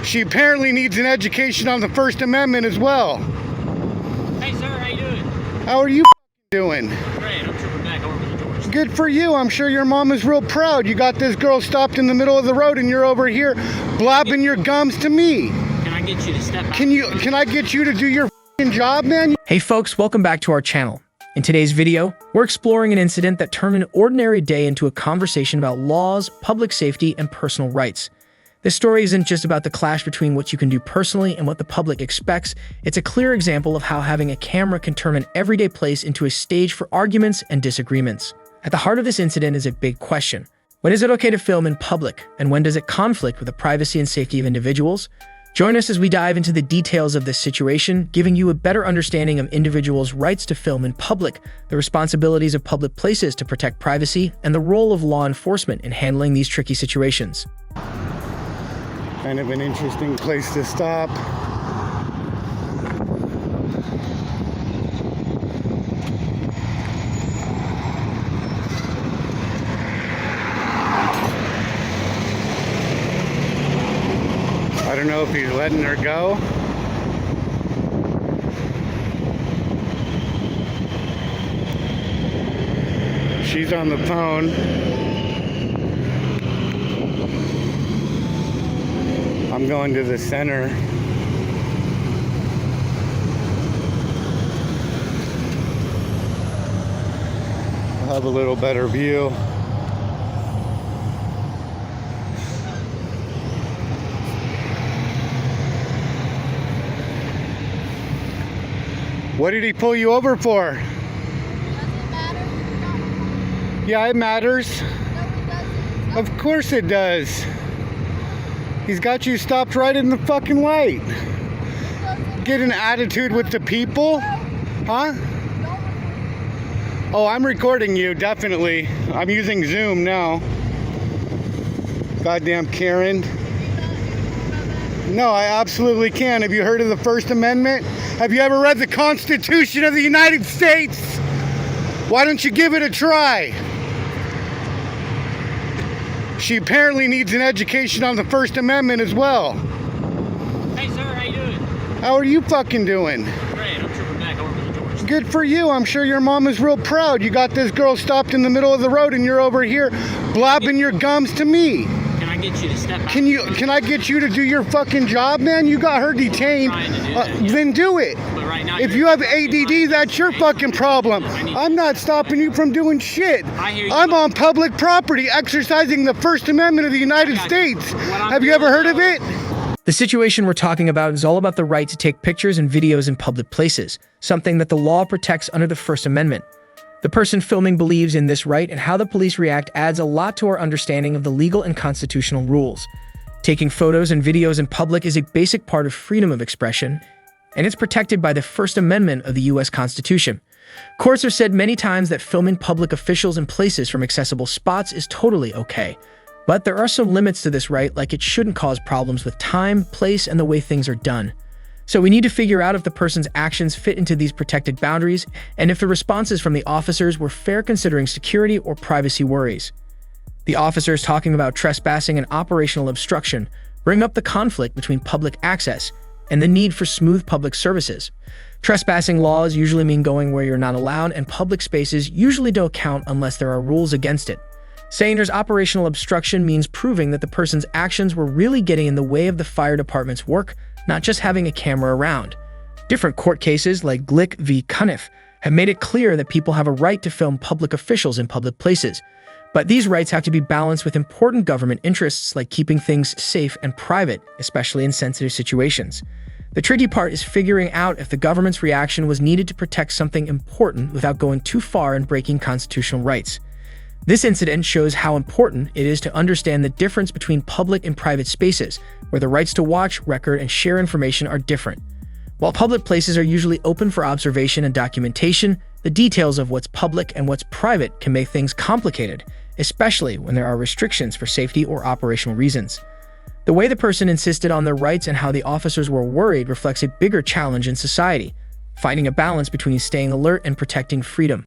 She apparently needs an education on the First Amendment as well. Hey sir, how you doing? How are you doing? Great, I'm tripping back over the doors. Good for you. I'm sure your mom is real proud. You got this girl stopped in the middle of the road and you're over here blabbing your gums to me. Can I get you to step back? Can I get you to do your job, man? Hey folks, welcome back to our channel. In today's video, we're exploring an incident that turned an ordinary day into a conversation about laws, public safety, and personal rights. This story isn't just about the clash between what you can do personally and what the public expects. It's a clear example of how having a camera can turn an everyday place into a stage for arguments and disagreements. At the heart of this incident is a big question. When is it okay to film in public, and when does it conflict with the privacy and safety of individuals? Join us as we dive into the details of this situation, giving you a better understanding of individuals' rights to film in public, the responsibilities of public places to protect privacy, and the role of law enforcement in handling these tricky situations. Kind of an interesting place to stop. I don't know if he's letting her go. She's on the phone. I'm going to the center. I'll have a little better view. What did he pull you over for? Does it matter? Yeah, it matters. No, it doesn't. Of course it does. He's got you stopped right in the fucking light. Get an attitude with the people? Huh? Oh, I'm recording you, definitely. I'm using Zoom now. Goddamn Karen. No, I absolutely can. Have you heard of the First Amendment? Have you ever read the Constitution of the United States? Why don't you give it a try? She apparently needs an education on the First Amendment as well. Hey sir, how you doing? How are you fucking doing? Great, I'm tripping back over the doors. Good for you. I'm sure your mom is real proud. You got this girl stopped in the middle of the road and you're over here blabbing your gums to me. Can I get you to step back? Can I get you to do your fucking job, man? You got her detained. Then do it. But right now, If you have ADD, that's your fucking problem. I'm not stopping you from doing shit. I hear you. I'm on public property exercising the First Amendment of the United States. Have you ever heard of it? The situation we're talking about is all about the right to take pictures and videos in public places, something that the law protects under the First Amendment. The person filming believes in this right, and how the police react adds a lot to our understanding of the legal and constitutional rules. Taking photos and videos in public is a basic part of freedom of expression, and it's protected by the First Amendment of the U.S. Constitution. Courts have said many times that filming public officials and places from accessible spots is totally okay. But there are some limits to this right, like it shouldn't cause problems with time, place, and the way things are done. So we need to figure out if the person's actions fit into these protected boundaries, and if the responses from the officers were fair considering security or privacy worries. The officers talking about trespassing and operational obstruction bring up the conflict between public access and the need for smooth public services. Trespassing laws usually mean going where you're not allowed, and public spaces usually don't count unless there are rules against it. Saying there's operational obstruction means proving that the person's actions were really getting in the way of the fire department's work, not just having a camera around. Different court cases, like Glick v. Cuniff, have made it clear that people have a right to film public officials in public places. But these rights have to be balanced with important government interests, like keeping things safe and private, especially in sensitive situations. The tricky part is figuring out if the government's reaction was needed to protect something important without going too far and breaking constitutional rights. This incident shows how important it is to understand the difference between public and private spaces, where the rights to watch, record, and share information are different. While public places are usually open for observation and documentation, the details of what's public and what's private can make things complicated, especially when there are restrictions for safety or operational reasons. The way the person insisted on their rights and how the officers were worried reflects a bigger challenge in society, finding a balance between staying alert and protecting freedom.